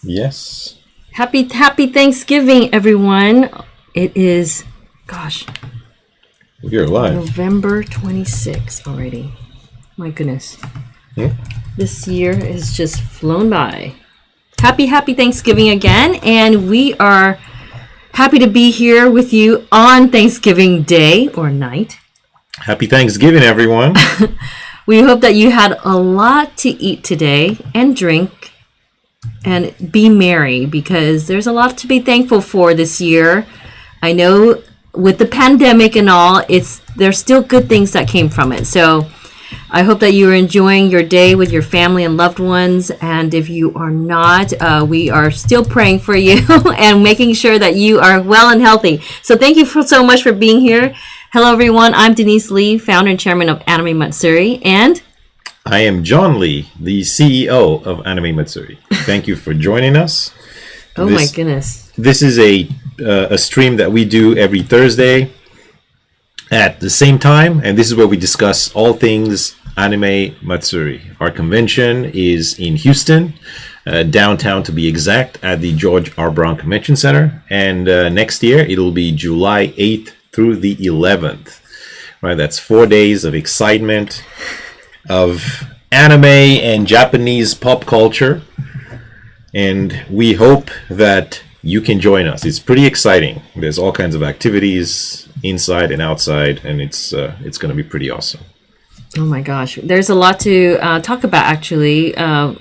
Yes. Happy Thanksgiving, everyone. It is, gosh, You're alive. November 26th already. My goodness. This year has just flown by. Happy Thanksgiving again. And we are happy to be here with you on Thanksgiving Day or night. Happy Thanksgiving, everyone. We hope that you had a lot to eat today and drink and be merry, because there's a lot to be thankful for this year. I know with the pandemic and all, there's still good things that came from it. So I hope that you are enjoying your day with your family and loved ones. And if you are not, we are still praying for you and making sure that you are well and healthy. So thank you so much for being here. Hello, everyone. I'm Deneice Lee, founder and chairman of Anime Matsuri, and I am John Lee, the CEO of Anime Matsuri. Thank you for joining us. My goodness. This is a stream that we do every Thursday at the same time, and this is where we discuss all things Anime Matsuri. Our convention is in Houston, downtown to be exact, at the George R. Brown Convention Center, and next year it'll be July 8th through the 11th. Right, that's 4 days of excitement, of anime and Japanese pop culture, and we hope that you can join us. It's pretty exciting. There's all kinds of activities inside and outside, and it's going to be pretty awesome. Oh my gosh, there's a lot to talk about. Actually, I'm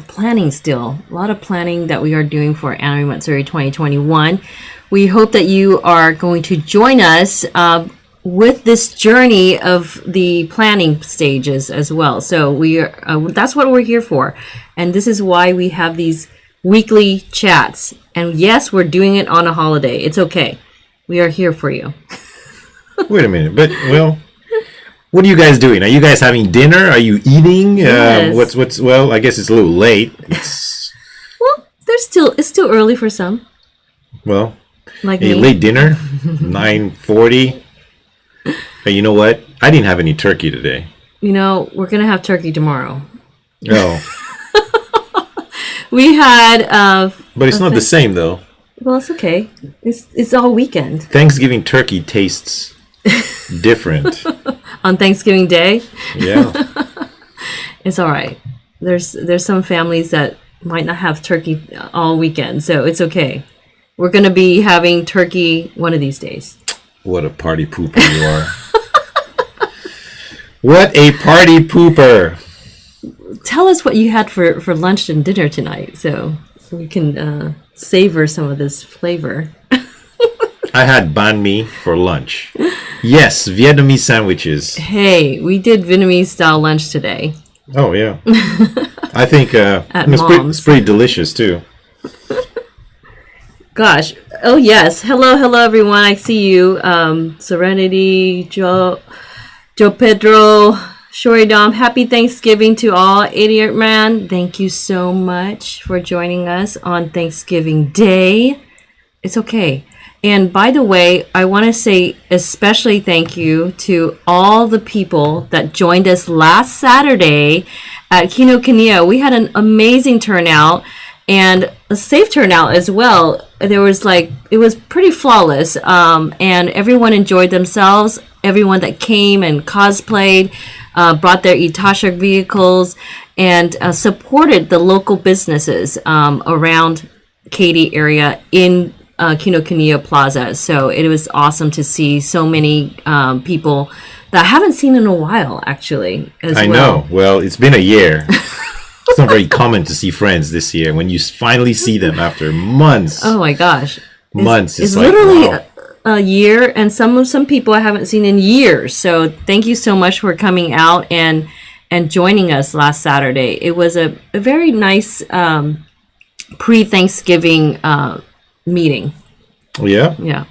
planning still a lot of planning that we are doing for Anime Matsuri 2021. We hope that you are going to join us with this journey of the planning stages as well. So we are that's what we're here for, and this is why we have these weekly chats. And yes, we're doing it on a holiday. It's okay. We are here for you. Wait a minute, but what are you guys doing? Are you guys having dinner? Are you eating? Yes. What's well, I guess it's a little late. Well, it's still early for some. Well, Like a me. late dinner, 9:40. Hey, you know what? I didn't have any turkey today. You know, we're gonna have turkey tomorrow. No, We had but it's not the same though. well, it's okay. It's all weekend Thanksgiving turkey tastes different. on Thanksgiving Day. Yeah. It's all right. There's some families that might not have turkey all weekend, so it's okay. We're gonna be having turkey one of these days. What a party pooper you are. What a party pooper. Tell us what you had for lunch and dinner tonight, so we can savor some of this flavor. I had banh mi for lunch. Yes, Vietnamese sandwiches. Hey, we did Vietnamese style lunch today. Oh, yeah. I think Mom's. it's pretty delicious, too. Gosh. Oh, yes. Hello, everyone. I see you. Serenity, Joe Pedro, Shoridom. Happy Thanksgiving to all. Idiot Man, thank you so much for joining us on Thanksgiving Day. It's okay. And by the way, I want to say especially thank you to all the people that joined us last Saturday at Kinokuniya. We had an amazing turnout and a safe turnout as well. It was pretty flawless, and everyone enjoyed themselves. Everyone that came and cosplayed, brought their Itasha vehicles, and supported the local businesses around Katy area in Kinokuniya Plaza. So it was awesome to see so many people that I haven't seen in a while, actually. I know. Well, it's been a year. It's not very common to see friends this year when you finally see them after months. Oh my gosh. Months. It's like, literally wow. a year, and some people I haven't seen in years. So thank you so much for coming out and joining us last Saturday. It was a very nice pre-Thanksgiving meeting. Yeah? Yeah.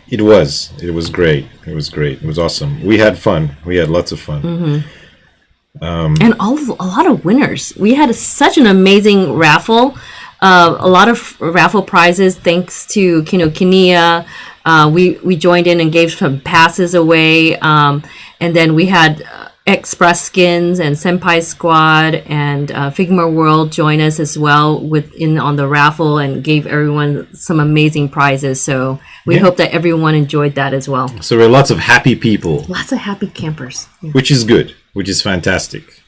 It was. It was great. It was great. It was awesome. We had fun. We had lots of fun. Mm-hmm. And a lot of winners. We had such an amazing raffle. A lot of raffle prizes thanks to Kinokuniya. We joined in and gave some passes away. And then we had Express Skins and Senpai Squad and Figma World join us as well on the raffle and gave everyone some amazing prizes. So we hope that everyone enjoyed that as well. So there are lots of happy people. Lots of happy campers. Yeah. Which is good, which is fantastic.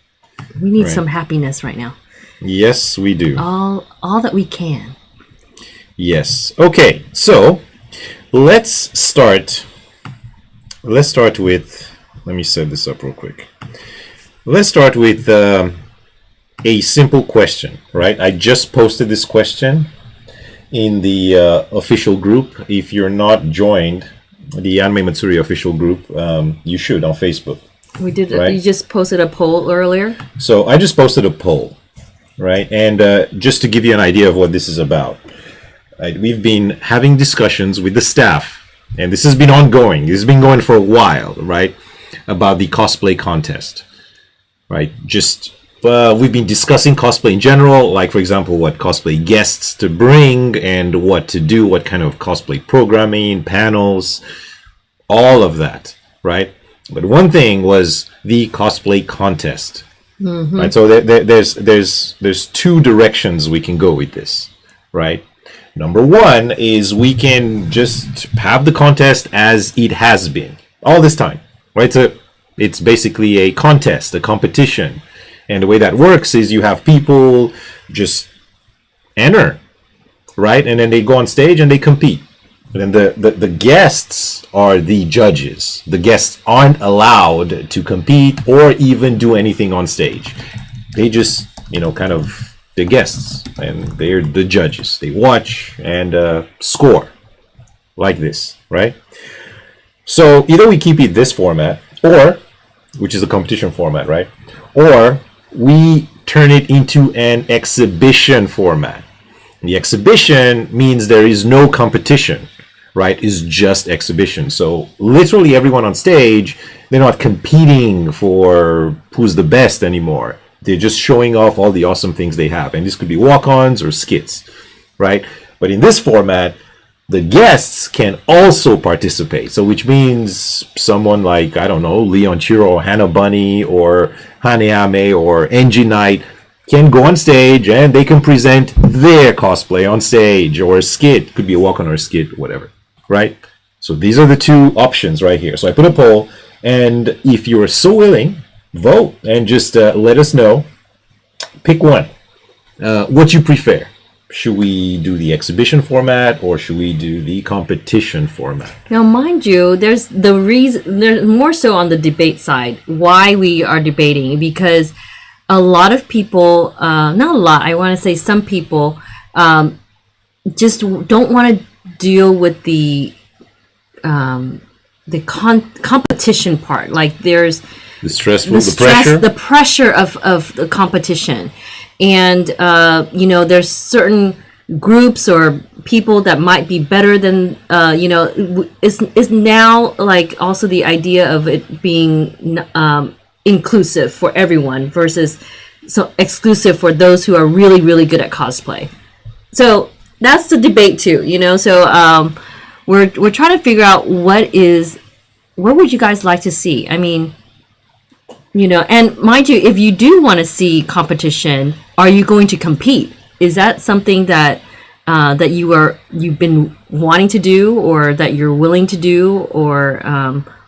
We need some happiness right now. Yes, we do. All that we can. Yes. Okay, so let's start with, let me set this up real quick. Let's start with a simple question, right? I just posted this question in the official group. If you're not joined the Anime Matsuri official group, you should on Facebook. We did. Right? You just posted a poll earlier. So I just posted a poll, right? And just to give you an idea of what this is about, right? We've been having discussions with the staff, and this has been ongoing. This has been going for a while, right? About the cosplay contest, right? Just we've been discussing cosplay in general, like for example, what cosplay guests to bring and what to do, what kind of cosplay programming, panels, all of that, right? But one thing was the cosplay contest, right? So there's two directions we can go with this, right? Number one is we can just have the contest as it has been all this time, right? So it's basically a contest, a competition. And the way that works is you have people just enter, right? And then they go on stage and they compete. And then the guests are the judges. The guests aren't allowed to compete or even do anything on stage. They just, kind of the guests, and they're the judges. They watch and score like this, right? So either we keep it this format, or, which is a competition format, right? Or we turn it into an exhibition format. The exhibition means there is no competition, right? It's just exhibition. So literally everyone on stage, they're not competing for who's the best anymore. They're just showing off all the awesome things they have. And this could be walk-ons or skits, right? But in this format, the guests can also participate. So which means someone like, I don't know, Leon Chiro or Hannah Bunny or Haneame or Enji Knight can go on stage and they can present their cosplay on stage, or a skit. Could be a walk-on or a skit, whatever, right? So these are the two options right here. So I put a poll, and if you're so willing, vote and just let us know. Pick one. What you prefer. Should we do the exhibition format or should we do the competition format? Now, mind you, there's more so on the debate side why we are debating, because a lot of people, not a lot, I want to say some people, just don't want to deal with the competition part. Like there's the pressure of the competition. And, there's certain groups or people that might be better than, is now like also the idea of it being inclusive for everyone versus so exclusive for those who are really, really good at cosplay. So that's the debate too, so we're trying to figure out what would you guys like to see? I mean, and mind you, if you do want to see competition, are you going to compete? Is that something that you've been wanting to do, or that you're willing to do, or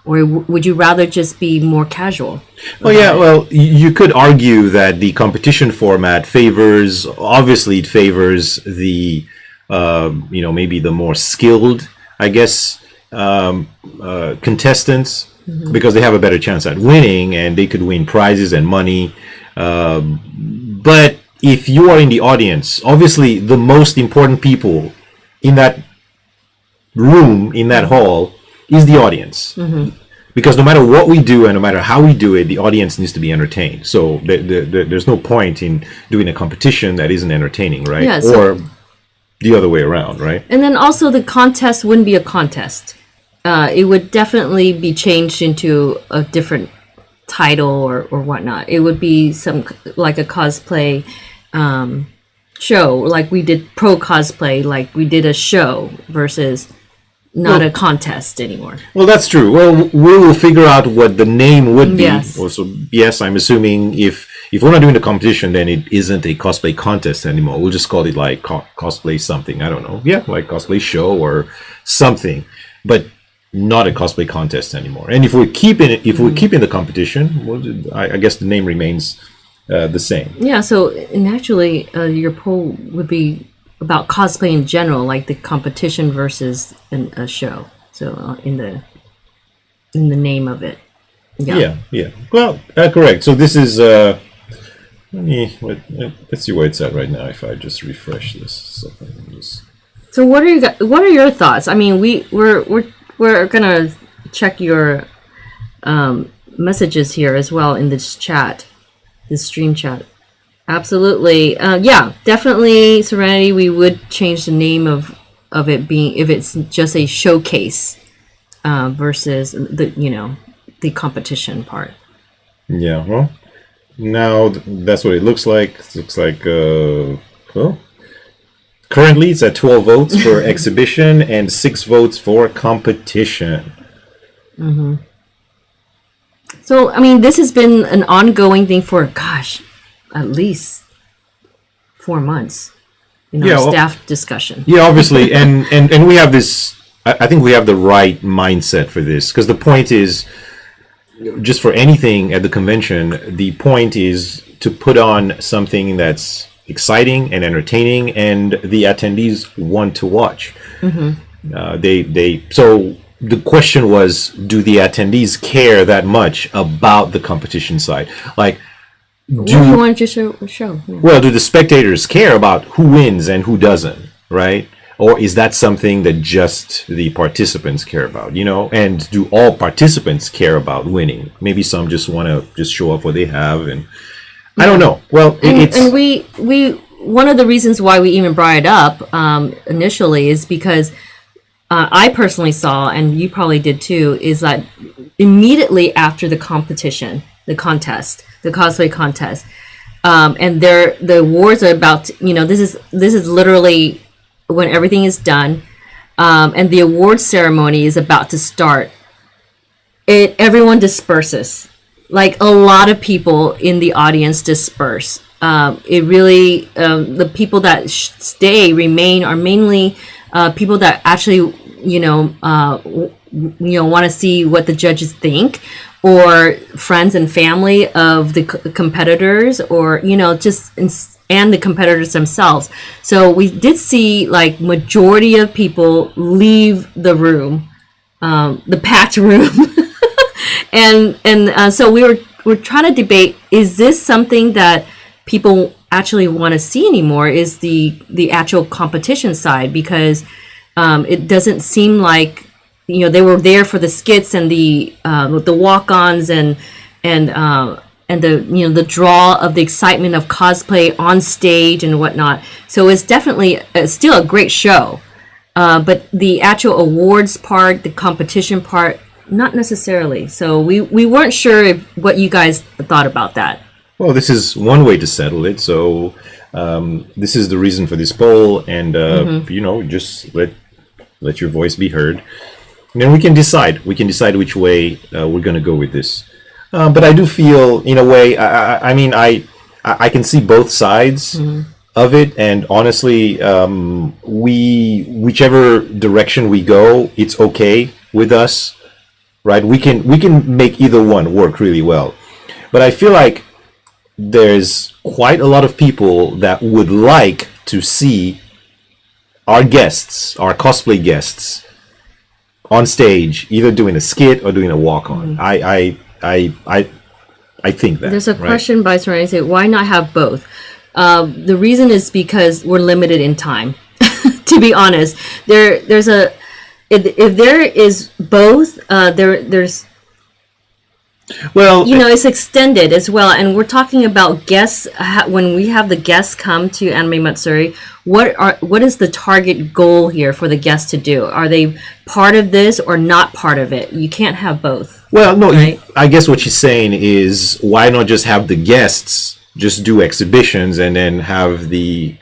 would you rather just be more casual? Oh yeah, well, you could argue that the competition format favors the maybe the more skilled, I guess, contestants. Mm-hmm. Because they have a better chance at winning and they could win prizes and money. But if you are in the audience, obviously the most important people in that room, in that hall, is the audience. Mm-hmm. Because no matter what we do and no matter how we do it, the audience needs to be entertained. So there's no point in doing a competition that isn't entertaining, right? Yeah, or the other way around, right? And then also the contest wouldn't be a contest. It would definitely be changed into a different title or whatnot. It would be like a cosplay show, like we did pro cosplay, like we did a show versus not a contest anymore. Well, that's true. Well, we will figure out what the name would be. Yes. Also, yes, I'm assuming if we're not doing the competition, then it isn't a cosplay contest anymore. We'll just call it like cosplay something. I don't know. Yeah, like cosplay show or something, but not a cosplay contest anymore. And if we're keeping it, we're keeping the competition, well, I guess the name remains the same. Yeah. So naturally, your poll would be about cosplay in general, like the competition versus a show. So in the name of it. Yeah. Well, correct. So this is let's see where it's at right now. If I just refresh this, So what are your thoughts? I mean, we're gonna check your messages here as well in this chat, this stream chat. Absolutely. Yeah, definitely, Serenity. We would change the name of it being, if it's just a showcase versus the competition part. Yeah. Well, now that's what it looks like. It looks like well, currently it's at 12 votes for exhibition and 6 votes for competition. Mm-hmm. So I mean, this has been an ongoing thing for at least 4 months. Staff discussion. Yeah, obviously, and we have this. I think we have the right mindset for this, because the point is, just for anything at the convention, the point is to put on something that's exciting and entertaining, and the attendees want to watch. Mm-hmm. So the question was, do the attendees care that much about the competition side? Like, what do you want to show? Yeah. Well, do the spectators care about who wins and who doesn't, right? Or is that something that just the participants care about, And do all participants care about winning? Maybe some just want to just show off what they have, and I don't know. Well, and we one of the reasons why we even brought it up initially is because I personally saw, and you probably did too, is that immediately after the competition, the cosplay contest, and the awards are about to, this is literally when everything is done, and the award ceremony is about to start. Everyone disperses. Like, a lot of people in the audience disperse. It really, the people that remain are mainly people that actually want to see what the judges think, or friends and family of the competitors, or and the competitors themselves. So we did see, like, majority of people leave the room, the packed room, and so we're trying to debate: is this something that people actually want to see anymore? Is the actual competition side, because it doesn't seem like they were there for the skits and the walk-ons and the the draw of the excitement of cosplay on stage and whatnot. So it's definitely still a great show, but the actual awards part, the competition part, not necessarily. So we weren't sure what you guys thought about that. Well, this is one way to settle it. So this is the reason for this poll, and just let your voice be heard. And then we can decide. We can decide which way we're going to go with this. But I do feel, in a way, I mean, I can see both sides of it, and honestly, whichever direction we go, it's okay with us, right? We can make either one work really well. But I feel like there's quite a lot of people that would like to see our guests, our cosplay guests, on stage, either doing a skit or doing a walk-on. I think that. There's a question by Serenity: why not have both? The reason is because we're limited in time. To be honest, there's if there is both, there's. Well, it's extended as well, and we're talking about guests. When we have the guests come to Anime Matsuri, what is the target goal here for the guests to do? Are they part of this or not part of it? You can't have both. Well, no, right? I guess what she's saying is, why not just have the guests just do exhibitions and then have the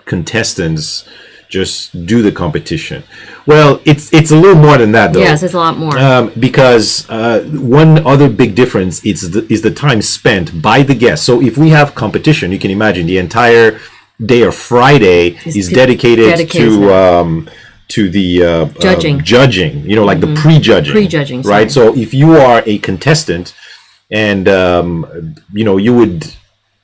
contestants just do the competition. Well, it's a little more than that, though. Yes, it's a lot more. Because one other big difference is the time spent by the guests. So if we have competition, you can imagine the entire day of Friday is dedicated to the judging. You know, like the prejudging, right? So if you are a contestant, and you know, you would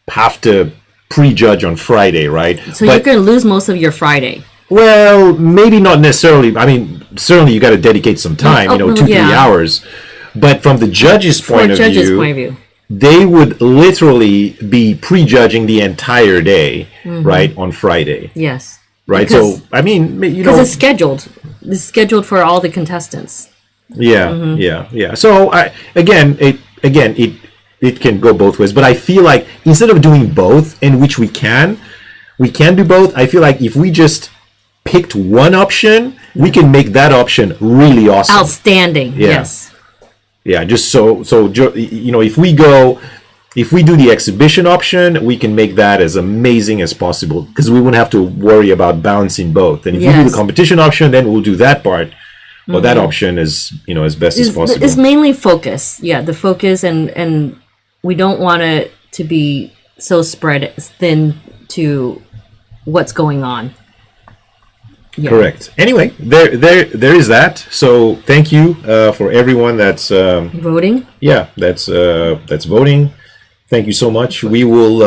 have to prejudge on Friday, right? So you're going to lose most of your Friday. Well, maybe not necessarily. I mean, certainly you got to dedicate some time, 2-3 hours. But from the judge's point of view, they would literally be prejudging the entire day, right, on Friday. Yes. Right. So, I mean, because it's scheduled. It's scheduled for all the contestants. Yeah. Yeah. So, it can go both ways. But I feel like instead of doing both, in which we can do both. I feel like if we just picked one option, we can make that option really awesome. Outstanding. Yeah. Yes. Yeah, just so you know, if we do the exhibition option, we can make that as amazing as possible, because we wouldn't have to worry about balancing both. And if we do the competition option, then we'll do that part. Well, that option is, as best as possible. It's mainly focus. Yeah, the focus, and we don't want it to be so spread thin to what's going on. Yeah. Correct. Anyway, there is that. So thank you for everyone that's voting. Yeah, that's voting. Thank you so much. We will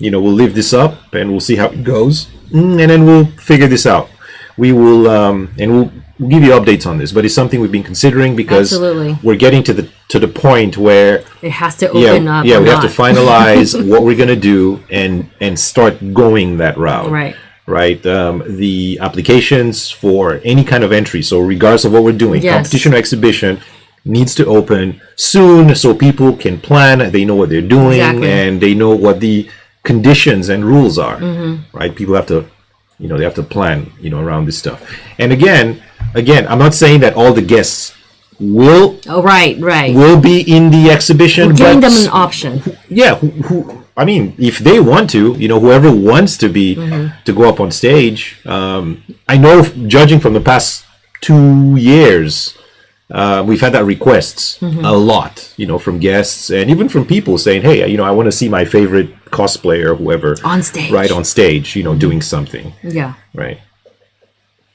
we'll live this up, and we'll see how it goes, and then we'll figure this out. We will and we'll give you updates on this, but it's something we've been considering, because we're getting to the point where it has to open up. Yeah, we have to finalize what we're gonna do and start going that route. Right. The applications for any kind of entry, so regardless of what we're doing, competition or exhibition, needs to open soon, so people can plan. They know what they're doing, and they know what the conditions and rules are. Right. People have to, they have to plan, around this stuff. And again, I'm not saying that all the guests will will be in the exhibition. We're giving them an option. Yeah, I mean, if they want to, whoever wants to be to go up on stage. I know, judging from the past 2 years, we've had that requests a lot, from guests and even from people saying, "Hey, I want to see my favorite cosplayer or whoever on stage." Right, on stage, doing something. Yeah. Right.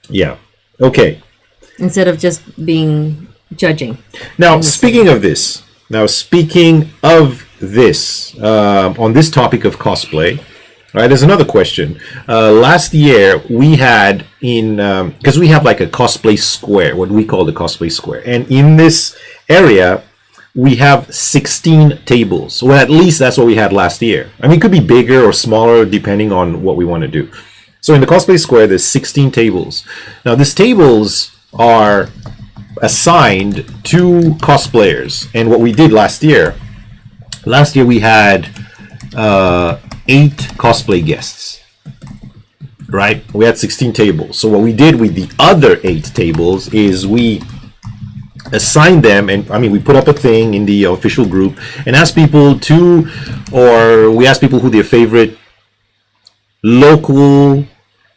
Yeah. Okay. Instead of just being judging. Now, speaking of this, on this topic of cosplay, right, there's another question. Last year, we had because we have like a cosplay square, what we call the cosplay square. And in this area, we have 16 tables. Well, at least that's what we had last year. I mean, it could be bigger or smaller depending on what we want to do. So in the cosplay square, there's 16 tables. Now, these tables are assigned to cosplayers. And what we did last year we had 8 cosplay guests, right? We had 16 tables. So what we did with the other 8 tables is we assigned them, and we put up a thing in the official group and asked people we asked people who their favorite local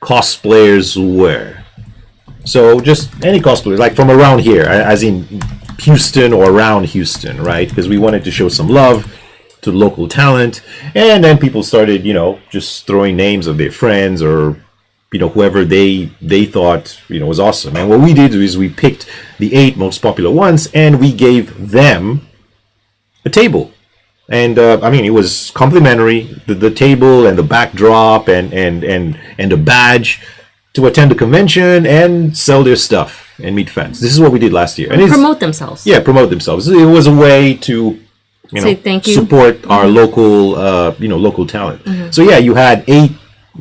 cosplayers were. So just any cosplayers, like from around here, as in Houston or around Houston, right? Because we wanted to show some love to local talent. And then people started, just throwing names of their friends or, whoever they thought, was awesome. And what we did is we picked the 8 most popular ones and we gave them a table. And it was complimentary, the table and the backdrop and the badge, to attend the convention and sell their stuff and meet fans. This is what we did last year. And promote themselves. Yeah, promote themselves. It was a way to, say thank you, support our local, local talent. So yeah, you had 8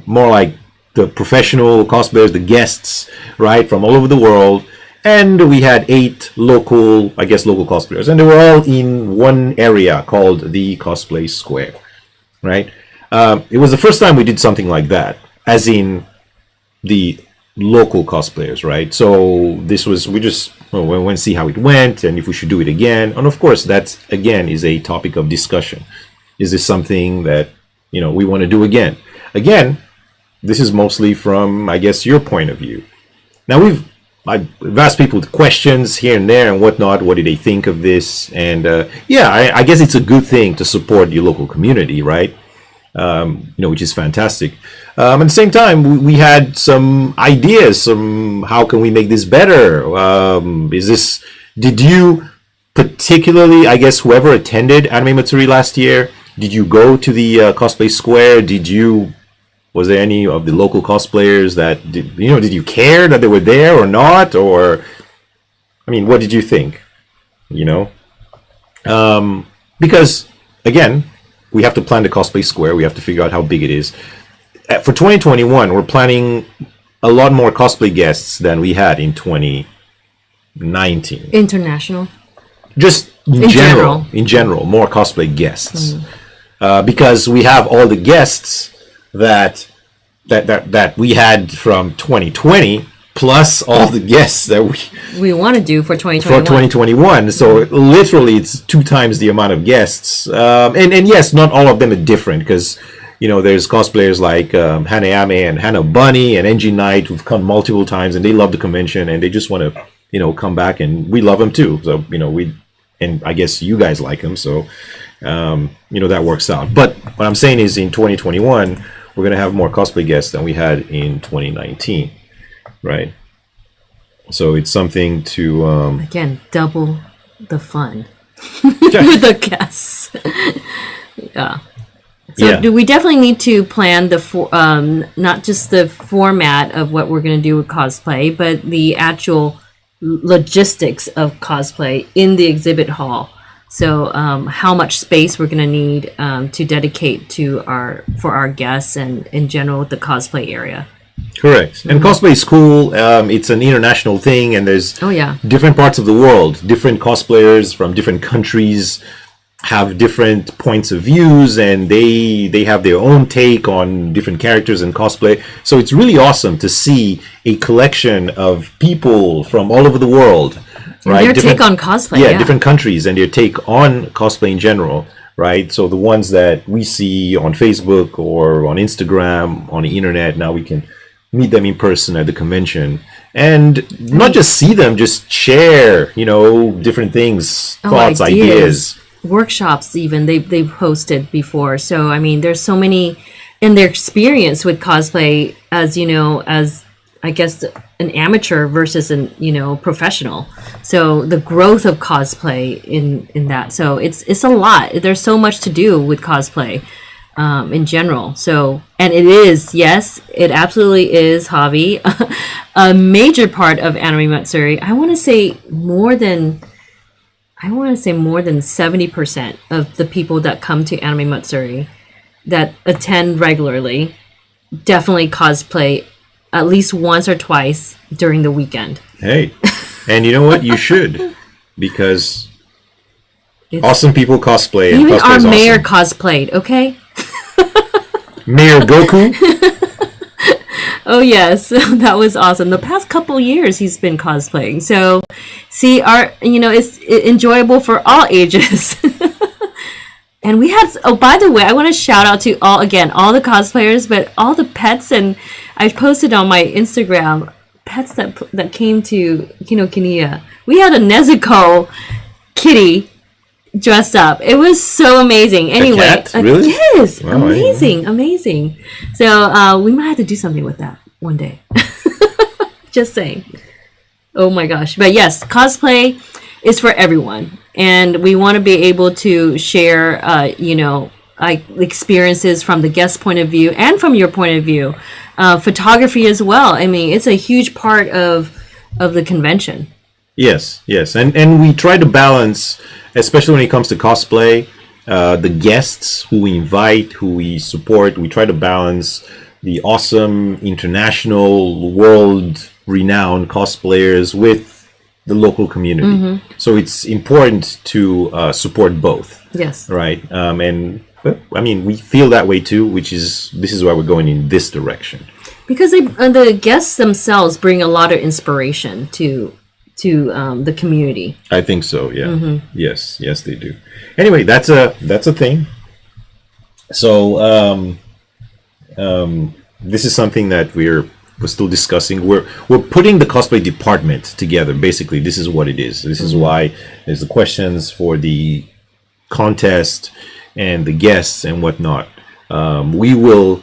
more like the professional cosplayers, the guests, right, from all over the world. And we had 8 local cosplayers. And they were all in one area called the Cosplay Square, right? It was the first time we did something like that, as in the local cosplayers, right? So this was, we went to see how it went and if we should do it again. And of course, that again is a topic of discussion. Is this something that, we want to do again? Again, this is mostly from, I guess, your point of view. Now I've asked people questions here and there and whatnot. What do they think of this? And I guess it's a good thing to support your local community, right? Which is fantastic. At the same time, we had some ideas. How can we make this better? Did you particularly, I guess, whoever attended Anime Matsuri last year, did you go to the cosplay square? Was there any of the local cosplayers that did you care that they were there or not? Or, I mean, what did you think? Because again, we have to plan the cosplay square. We have to figure out how big it is. For 2021, we're planning a lot more cosplay guests than we had in 2019. International? Just in general, more cosplay guests. Because we have all the guests that we had from 2020, plus all the guests that we want to do for 2021. For 2021, so literally it's 2 times the amount of guests. And yes, not all of them are different, because there's cosplayers like Hanayame and Hana Bunny and NG Knight who've come multiple times, and they love the convention and they just want to come back, and we love them too. So and I guess you guys like them, so that works out. But what I'm saying is, in 2021, we're going to have more cosplay guests than we had in 2019, right? So it's something to again, double the fun with the guests. Yeah. So we definitely need to plan not just the format of what we're going to do with cosplay, but the actual logistics of cosplay in the exhibit hall. So how much space we're going to need to dedicate for our guests and in general the cosplay area. Correct. And cosplay is cool. It's an international thing, and there's different parts of the world. Different cosplayers from different countries have different points of views, and they have their own take on different characters and cosplay. So it's really awesome to see a collection of people from all over the world, right? Their take on cosplay, different countries and their take on cosplay in general, right? So the ones that we see on Facebook or on Instagram, on the internet, now we can meet them in person at the convention, and not just see them, just share, different things, thoughts, ideas. Workshops even they've hosted before. So I mean, there's so many in their experience with cosplay, as as I guess an amateur versus an professional. So the growth of cosplay in that. So it's a lot. There's so much to do with cosplay in general. So, and it is, yes, it absolutely is, Javi, a major part of Anime Matsuri. I want to say more than 70% of the people that come to Anime Matsuri that attend regularly definitely cosplay at least once or twice during the weekend. Hey, and you know what? You should, because awesome people cosplay. And even our mayor awesome. Cosplayed, okay? Mayor Goku? Oh yes, that was awesome. The past couple years he's been cosplaying. So see, it's enjoyable for all ages. And we had, by the way, I want to shout out to all the cosplayers, but all the pets, and I posted on my Instagram pets that came to Kinokuniya. We had a Nezuko kitty dressed up. It was so amazing. Anyway, a cat? Really? Yes, wow, amazing. So we might have to do something with that one day. Just saying. Oh my gosh! But yes, cosplay is for everyone, and we want to be able to share, experiences from the guest point of view and from your point of view. Photography as well. I mean, it's a huge part of the convention. Yes, and we try to balance, especially when it comes to cosplay, the guests who we invite, who we support. We try to balance the awesome international, world-renowned cosplayers with the local community. Mm-hmm. So it's important to support both. Yes. Right. And I mean, we feel that way too, this is why we're going in this direction. Because the guests themselves bring a lot of inspiration to the community. I think so. Yeah. Mm-hmm. Yes, they do. Anyway, that's a thing. So this is something that we're still discussing. We're putting the cosplay department together. Basically, this is what it is. This is why there's the questions for the contest and the guests and whatnot. We will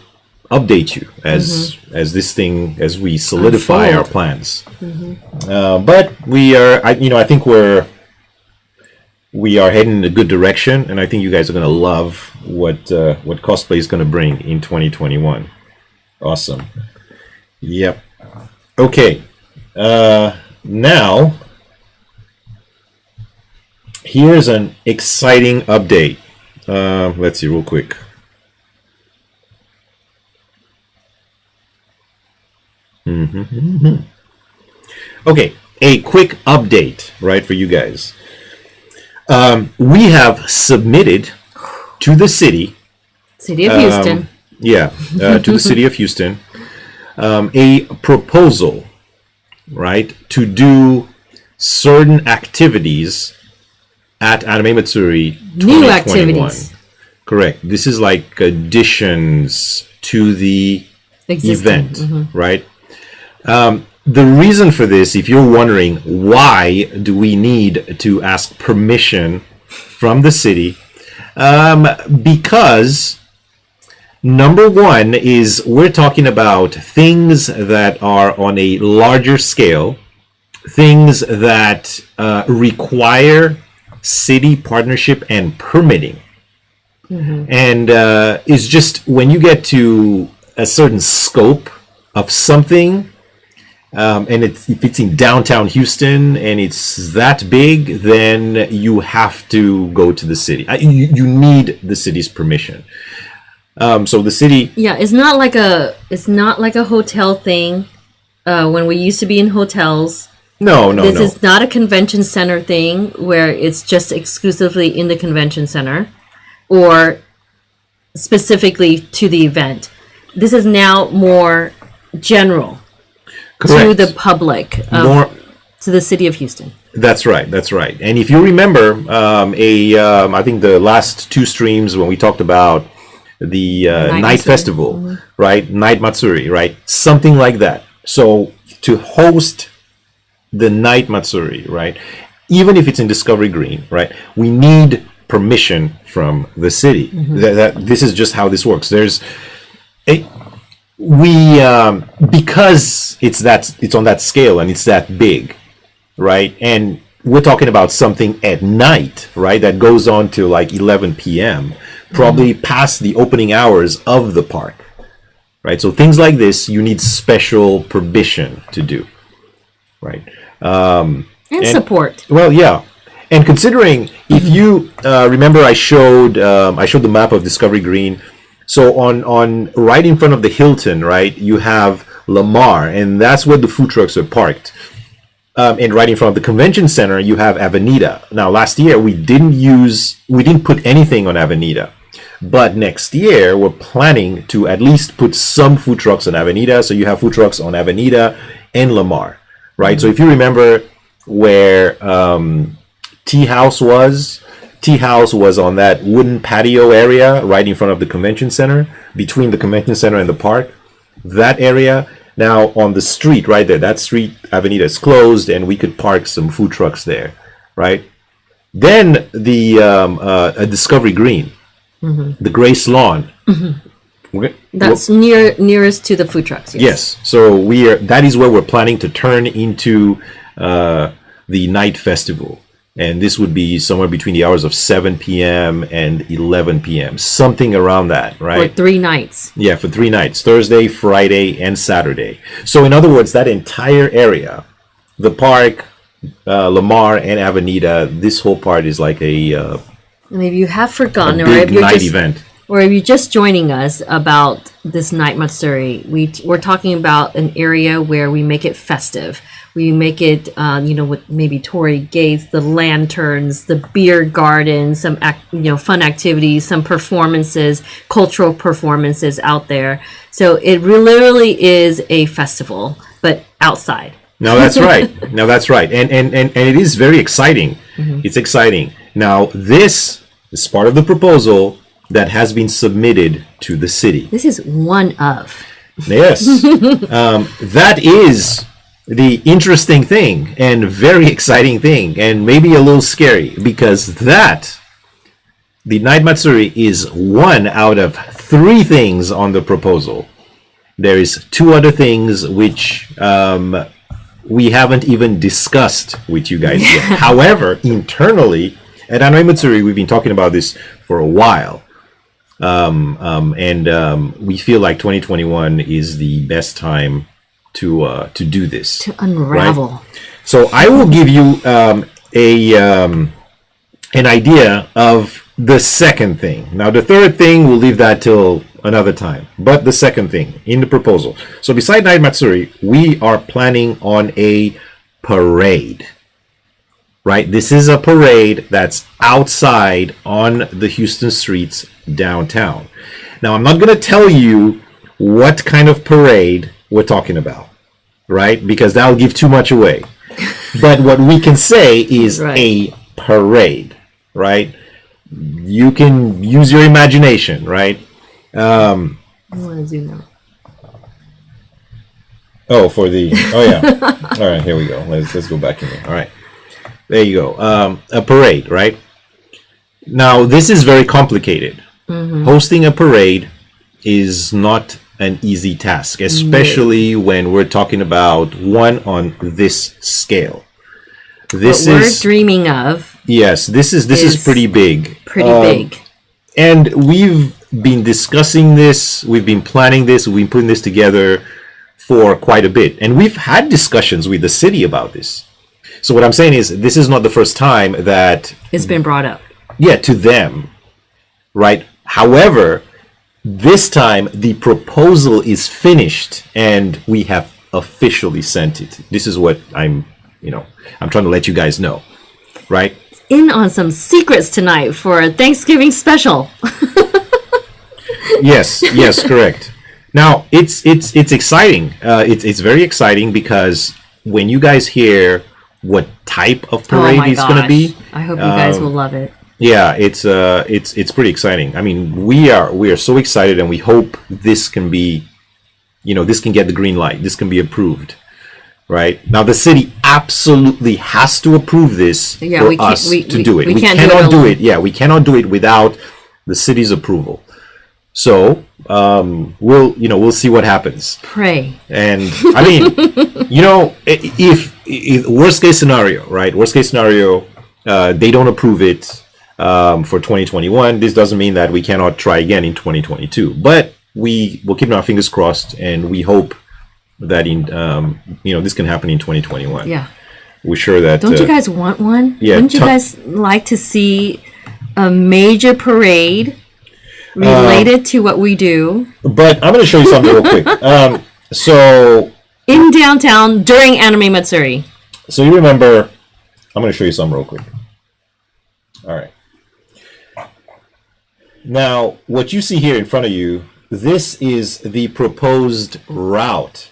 update you as as we solidify our plans. But I think we are heading in a good direction, and I think you guys are going to love what cosplay is going to bring in 2021. Awesome. Yep. Okay. Now, here's an exciting update. Let's see real quick. Okay, a quick update, right, for you guys. We have submitted to the city City of Houston. to the city of Houston, a proposal, right, to do certain activities at Anime Matsuri 2021. New activities. Correct. This is like additions to the Existing. event, right? The reason for this, if you're wondering why do we need to ask permission from the city, because number one is we're talking about things that are on a larger scale, things that require city partnership and permitting. And it's just when you get to a certain scope of something, and if it's in downtown Houston and it's that big, then you have to go to the city. You need the city's permission. So the city, It's not like a hotel thing. When we used to be in hotels, this is not a convention center thing where it's just exclusively in the convention center or specifically to the event. This is now more general. correct. To the public, to the city of Houston. That's right. And if you remember, I think the last two streams when we talked about the night festival, right? Night Matsuri, right? Something like that. So to host the Night Matsuri, right? Even if it's in Discovery Green, right? We need permission from the city. This is just how this works. Because it's on that scale and it's that big, right? And we're talking about something at night, right? That goes on to like 11 p.m., probably past the opening hours of the park, right? So things like this, you need special permission to do, right? And support. Well, yeah. And considering, if you remember, I showed the map of Discovery Green. So on right in front of the Hilton, right, you have Lamar, and that's where the food trucks are parked. And right in front of the convention center, you have Avenida. Now, last year we didn't put anything on Avenida, but next year we're planning to at least put some food trucks on Avenida. So you have food trucks on Avenida and Lamar, right? So if you remember where Tea House was on that wooden patio area right in front of the convention center, between the convention center and the park. That area, now on the street right there, that street, Avenida, is closed, and we could park some food trucks there, right? Then the Discovery Green, the Grace Lawn. That's nearest to the food trucks. Yes. So that is where we're planning to turn into the night festival. And this would be somewhere between the hours of 7 p.m. and 11 p.m. Something around that, right? For 3 nights. Yeah, for 3 nights. Thursday, Friday, and Saturday. So in other words, that entire area, the park, Lamar, and Avenida, this whole part is like a And if you have forgotten, or if you're event. Or if you're just joining us about this Night Matsuri, we're talking about an area where we make it festive. We make it, with maybe torii gates, the lanterns, the beer garden, some, fun activities, some performances, cultural performances out there. So it literally is a festival, but outside. No, that's right. And it is very exciting. It's exciting. Now, this is part of the proposal that has been submitted to the city. This is one of. Yes. That is the interesting thing and very exciting thing, and maybe a little scary, because the Night Matsuri is one out of three things on the proposal. There is two other things which we haven't even discussed with you guys yet. However, internally at Anime Matsuri, we've been talking about this for a while. And we feel like 2021 is the best time to do this. To unravel. Right? So I will give you an idea of the second thing. Now, the third thing, we'll leave that till another time. But the second thing in the proposal. So beside Night Matsuri, we are planning on a parade. Right? This is a parade that's outside on the Houston streets downtown. Now, I'm not going to tell you what kind of parade we're talking about, right? Because that'll give too much away. But what we can say is a parade, right? You can use your imagination, right? I want to zoom out. Oh, yeah. All right, here we go. Let's go back in there. All right. There you go. A parade, right? Now, this is very complicated. Mm-hmm. Hosting a parade is not an easy task, especially when we're talking about one on this scale. This what we're dreaming of. Yes, this is pretty big. Pretty big. And we've been discussing this, we've been planning this, we've been putting this together for quite a bit. And we've had discussions with the city about this. So what I'm saying is, this is not the first time that it's been brought up. Yeah, to them, right? However, this time the proposal is finished and we have officially sent it. This is what I'm trying to let you guys know, right? In on some secrets tonight for a Thanksgiving special. Yes, correct. Now it's exciting. It's very exciting because when you guys hear what type of parade it's going to be, I hope you guys will love it. Yeah, it's pretty exciting. I mean, we are so excited, and we hope this can be, this can get the green light. This can be approved, right? Now, the city absolutely has to approve this for us to do it. We cannot do it. Yeah, we cannot do it without the city's approval. So we'll see what happens. Pray. And I mean, if worst case scenario, right? Worst case scenario, they don't approve it for 2021. This doesn't mean that we cannot try again in 2022. But we will keep our fingers crossed, and we hope that this can happen in 2021. Yeah. We're sure that. Don't you guys want one? Yeah. Wouldn't you guys like to see a major parade related to what we do? But I'm going to show you something real quick. So in downtown during Anime Matsuri. So you remember, I'm going to show you something real quick. All right. Now, what you see here in front of you, this is the proposed route,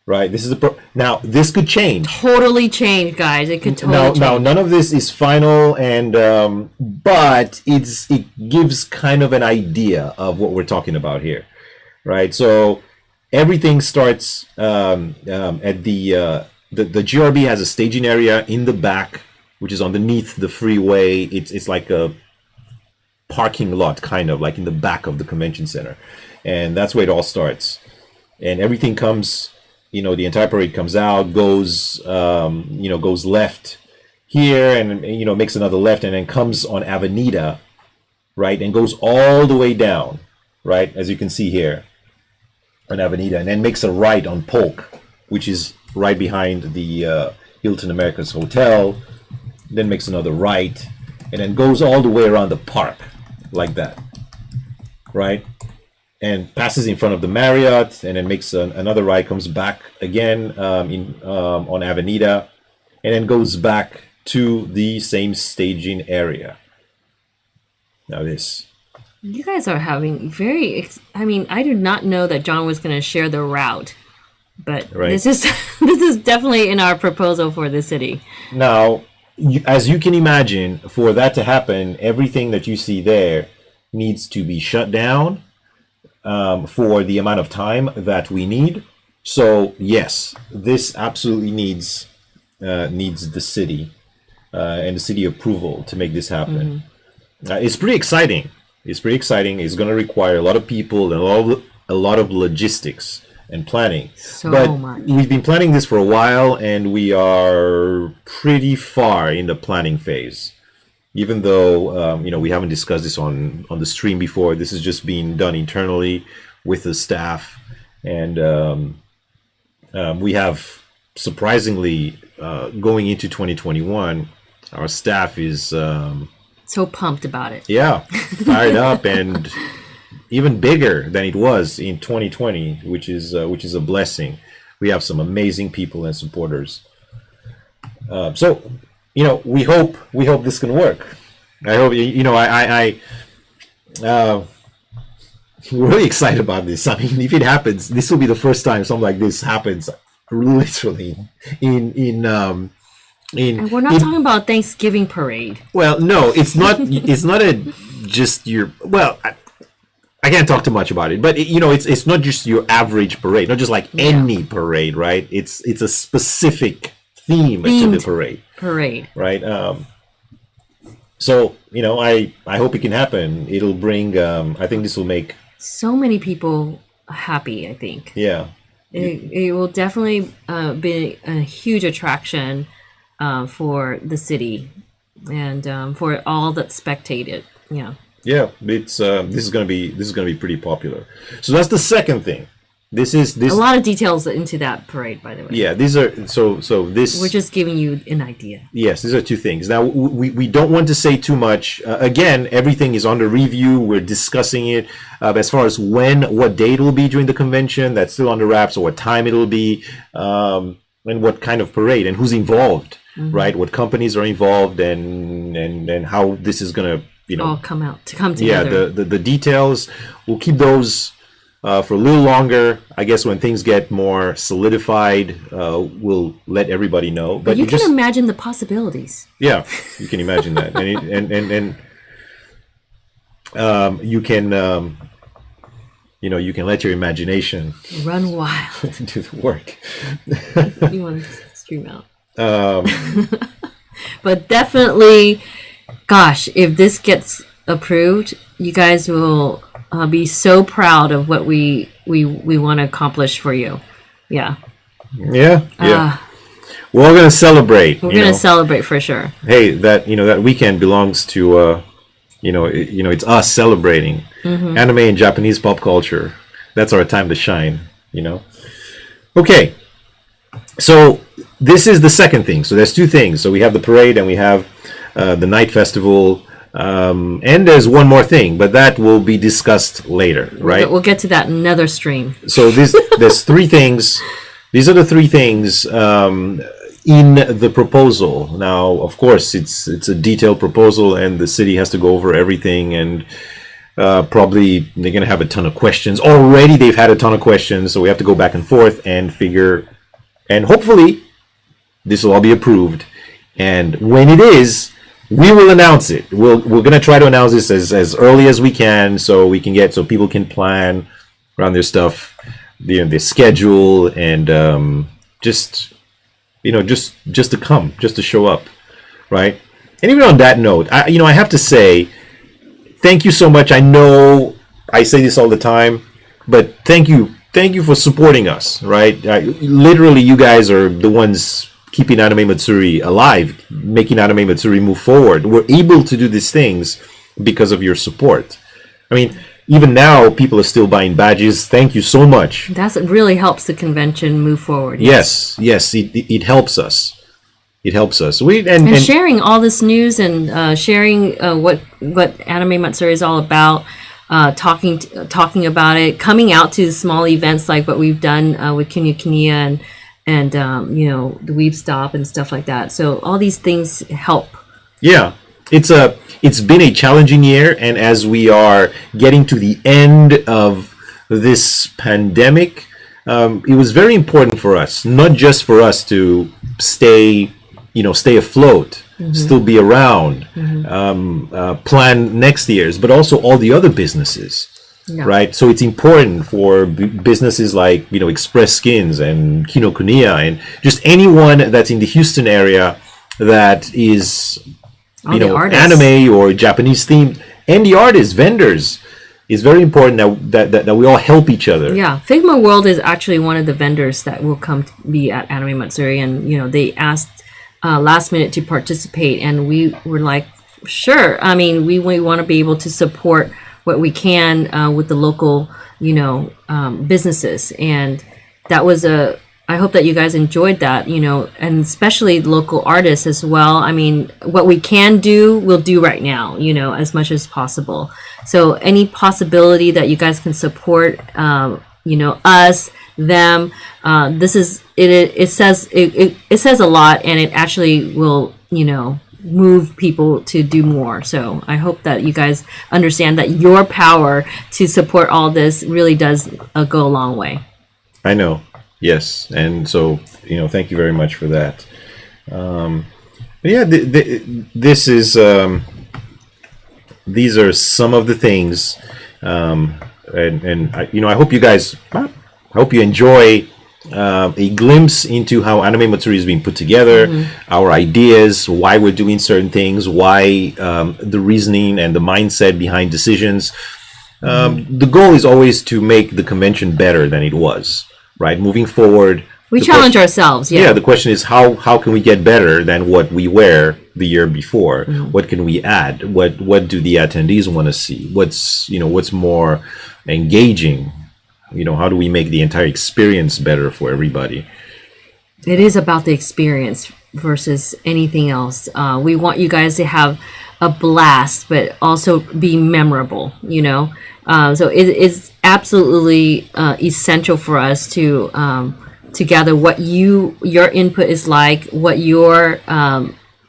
right? This is now this could change. Totally change, guys. It could totally change. Now, none of this is final, and but it gives kind of an idea of what we're talking about here, right? So everything starts at the GRB has a staging area in the back, which is underneath the freeway. It's like a parking lot, kind of like in the back of the convention center, and that's where it all starts. And everything comes, the entire parade comes out, goes left here, and makes another left, and then comes on Avenida, right, and goes all the way down, right, as you can see here on Avenida, and then makes a right on Polk, which is right behind the Hilton Americas Hotel, then makes another right, and then goes all the way around the park like that, right? And passes in front of the Marriott, and then makes another right, comes back again on Avenida, and then goes back to the same staging area. Now this. You guys are having I did not know that John was going to share the route, but this is definitely in our proposal for the city. Now, as you can imagine, for that to happen, everything that you see there needs to be shut down. for the amount of time that we need. So yes, this absolutely needs the city and the city approval to make this happen. It's pretty exciting. It's pretty exciting. It's going to require a lot of people and a lot of logistics and planning. But we've been planning this for a while, and we are pretty far in the planning phase. Even though we haven't discussed this on the stream before, this is just being done internally with the staff, and we have surprisingly going into 2021, our staff is so pumped about it. Yeah, fired up and even bigger than it was in 2020, which is a blessing. We have some amazing people and supporters. So, we hope this can work. I hope we're really excited about this. I mean, if it happens, this will be the first time something like this happens. Literally, and we're not talking about Thanksgiving parade. Well, no, it's not. It's not just your. Well, I can't talk too much about it, but it's not just your average parade, not just like any parade, right? It's a specific theme to the parade, right? So I hope it can happen. It'll bring. I think this will make so many people happy. I think. Yeah. It will definitely be a huge attraction for the city and for all that spectated. Yeah. Yeah, it's this is gonna be pretty popular. So that's the second thing. This is a lot of details into that parade, by the way. Yeah, these are so this. We're just giving you an idea. Yes, these are two things. Now we don't want to say too much. Again, everything is under review. We're discussing it. As far as what date it will be during the convention, that's still under wraps. Or what time it will be, and what kind of parade and who's involved, right? What companies are involved, and how this is gonna all come together. Yeah, the details. We'll keep those for a little longer. I guess when things get more solidified, we'll let everybody know. But you can imagine the possibilities. Yeah, you can imagine that, and you can you can let your imagination run wild to do the work. You want to stream out. But definitely, gosh, if this gets approved, you guys will be so proud of what we want to accomplish for you. Yeah. Yeah. We're all gonna celebrate. We're gonna celebrate for sure. Hey, that weekend belongs to it's us celebrating anime and Japanese pop culture. That's our time to shine. Okay. So this is the second thing. So there's two things. So we have the parade and we have the night festival. And there's one more thing, but that will be discussed later, right? We'll get to that in another stream. So there's three things. These are the three things in the proposal. Now, of course, it's a detailed proposal, and the city has to go over everything, and probably they're going to have a ton of questions. Already they've had a ton of questions, so we have to go back and forth and figure, and hopefully this will all be approved. And when it is, we will announce it. We're going to try to announce this as early as we can, so people can plan around their stuff, their schedule, and just to come, just to show up, right? And even on that note, I have to say, thank you so much. I know I say this all the time, but thank you for supporting us, right? Literally, you guys are the ones keeping Anime Matsuri alive, making Anime Matsuri move forward. We're able to do these things because of your support. I mean, even now, people are still buying badges. Thank you so much. That really helps the convention move forward. Yes, it helps us. It helps us. And sharing all this news and sharing what Anime Matsuri is all about, talking about it, coming out to small events like what we've done with Kinya Kinya and the Weeb Stop and stuff like that. So all these things help. Yeah, it's been a challenging year, and as we are getting to the end of this pandemic, it was very important for us, not just for us to stay afloat, still be around, plan next year's, but also all the other businesses, Yeah. right? So it's important for businesses like, Express Skins and Kinokuniya and just anyone that's in the Houston area that is, All the artists. anime or Japanese themed, and the artists, vendors. It's very important that we all help each other. Yeah, Figma World is actually one of the vendors that will come to be at Anime Matsuri, and they asked last minute to participate, and we were like, sure. I mean, we want to be able to support what we can with the local, businesses, and that was I hope that you guys enjoyed that, and especially local artists as well. I mean, what we can do, we'll do right now, as much as possible. So any possibility that you guys can support, us, them, this is it. It says a lot, and it actually will, move people to do more. So I hope that you guys understand that your power to support all this really does go a long way. I know. Yes, and so thank you very much for that. But yeah, this is these are some of the things, and I hope you guys, I hope you enjoy a glimpse into how Anime Matsuri is being put together, our ideas, why we're doing certain things, why the reasoning and the mindset behind decisions. The goal is always to make the convention better than it was. Right, moving forward, we challenge ourselves. Yeah. The question is how can we get better than what we were the year before? What can we add? What do the attendees want to see? What's more engaging? How do we make the entire experience better for everybody? It is about the experience versus anything else. We want you guys to have a blast, but also be memorable. So it is absolutely essential for us to gather what your input is like, what your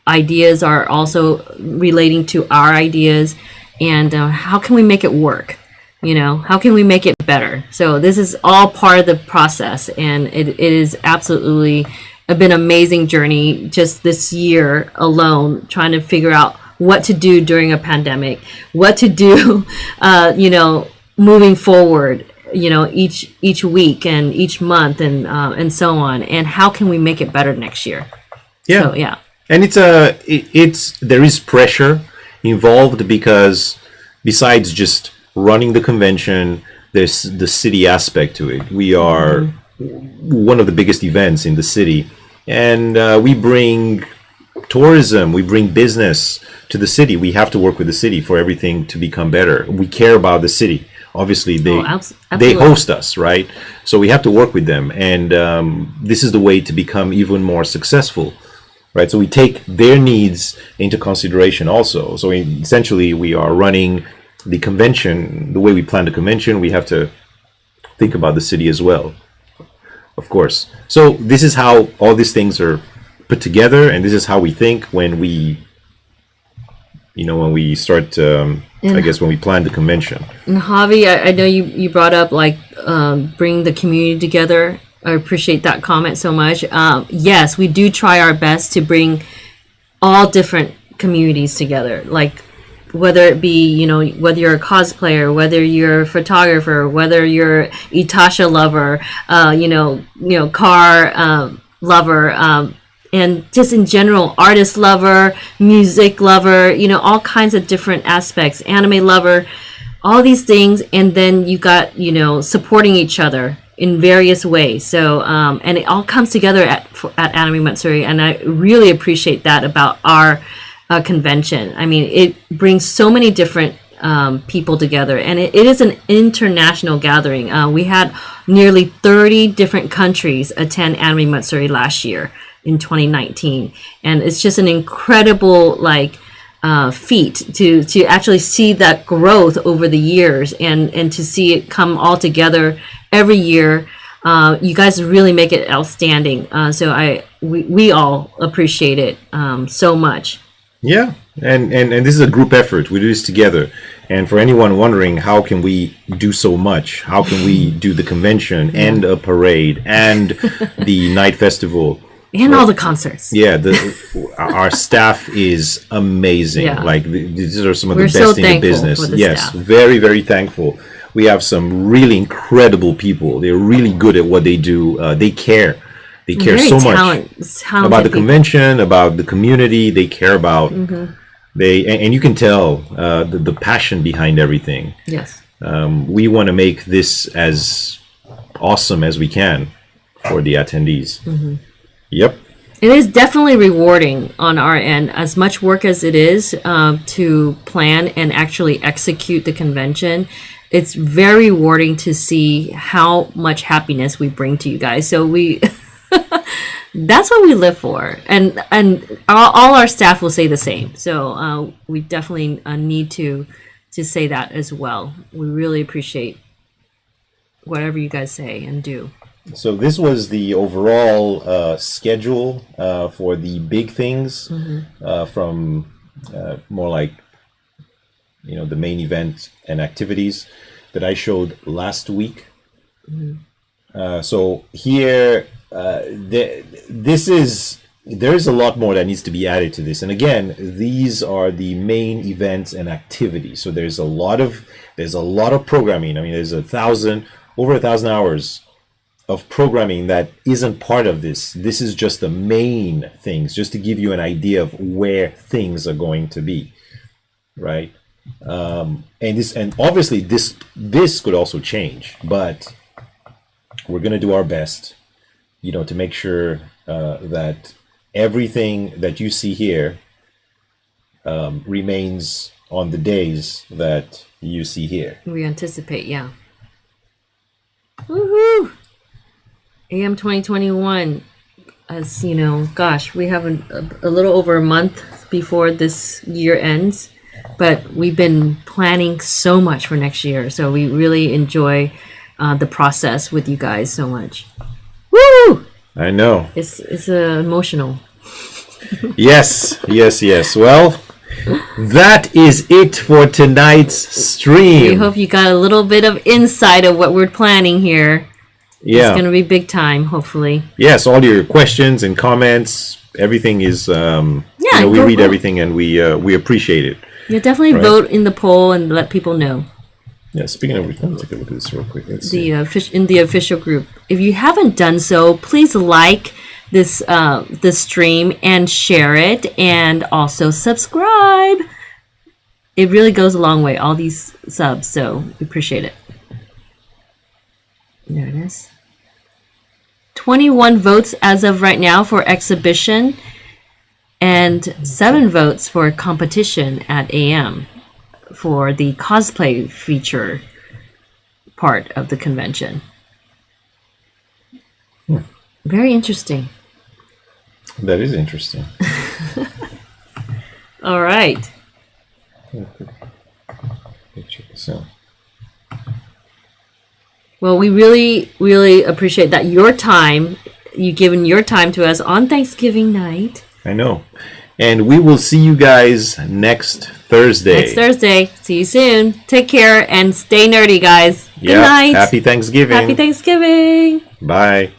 ideas are also relating to our ideas, and how can we make it work? How can we make it better? So this is all part of the process, and it is absolutely been an amazing journey just this year alone, trying to figure out what to do during a pandemic, what to do, moving forward, each week and each month and so on, and how can we make it better next year? Yeah, so, yeah. And there is pressure involved because besides just running the convention, there's the city aspect to it. We are one of the biggest events in the city, and we bring tourism, we bring business to the city. We have to work with the city for everything to become better. We care about the city. Obviously, they host us, right? So we have to work with them, and this is the way to become even more successful, right? So we take their needs into consideration also. So essentially, we are running the convention the way we plan the convention. We have to think about the city as well, of course. So this is how all these things are put together, and this is how we think when we start I guess when we plan the convention. And Javi, I know you brought up bring the community together. I appreciate that comment so much. Yes, we do try our best to bring all different communities together, like whether it be whether you're a cosplayer, whether you're a photographer, whether you're Itasha lover, car lover, and just in general, artist lover, music lover, all kinds of different aspects, anime lover, all these things. And then you got, supporting each other in various ways. So, and it all comes together at Anime Matsuri. And I really appreciate that about our convention. I mean, it brings so many different people together, and it is an international gathering. We had nearly 30 different countries attend Anime Matsuri last year in 2019, and it's just an incredible feat to actually see that growth over the years and to see it come all together every year. You guys really make it outstanding. So we all appreciate it so much. Yeah, and this is a group effort. We do this together. And for anyone wondering, how can we do so much? How can we do the convention and a parade and the night festival? And all the concerts. Yeah, our staff is amazing. Yeah. These are some of We're the best so in the business. for the Yes, staff. very, very thankful. We have some really incredible people. They're really good at what they do. They care. They care Very so much talented about the people. convention, about the community. They care about and you can tell the passion behind everything. Yes. We want to make this as awesome as we can for the attendees. Yep. It is definitely rewarding on our end, as much work as it is to plan and actually execute the convention. It's very rewarding to see how much happiness we bring to you guys. So we, that's what we live for, and all our staff will say the same. So we definitely need to say that as well. We really appreciate whatever you guys say and do. So this was the overall schedule for the big things from more like, the main event and activities that I showed last week. So here, there's a lot more that needs to be added to this. And again, these are the main events and activities. So there's a lot of programming. I mean, there's over 1,000 hours of programming that isn't part of this. This is just the main things, just to give you an idea of where things are going to be, right? And obviously this could also change, but we're going to do our best, to make sure that everything that you see here remains on the days that you see here. We anticipate, yeah. Woohoo! AM 2021, as you know, gosh, we have a little over a month before this year ends, but we've been planning so much for next year. So we really enjoy the process with you guys so much. Woo! I know. It's emotional. Yes. Well, that is it for tonight's stream. We hope you got a little bit of insight of what we're planning here. Yeah. It's going to be big time, hopefully. Yes, all your questions and comments, everything is, we read everything and we appreciate it. Yeah, definitely vote in the poll and let people know. Yeah, speaking of which, let me take a look at this real quick. Let's see. In the official group. If you haven't done so, please like this stream and share it, and also subscribe. It really goes a long way, all these subs, so we appreciate it. There it is. 21 votes as of right now for exhibition, and 7 votes for competition at AM for the cosplay feature part of the convention. Very interesting. That is interesting. All right. Check this out. Well, we really, really appreciate that you've given your time to us on Thanksgiving night. I know. And we will see you guys next Thursday. See you soon. Take care and stay nerdy, guys. Good night. Happy Thanksgiving. Happy Thanksgiving. Bye.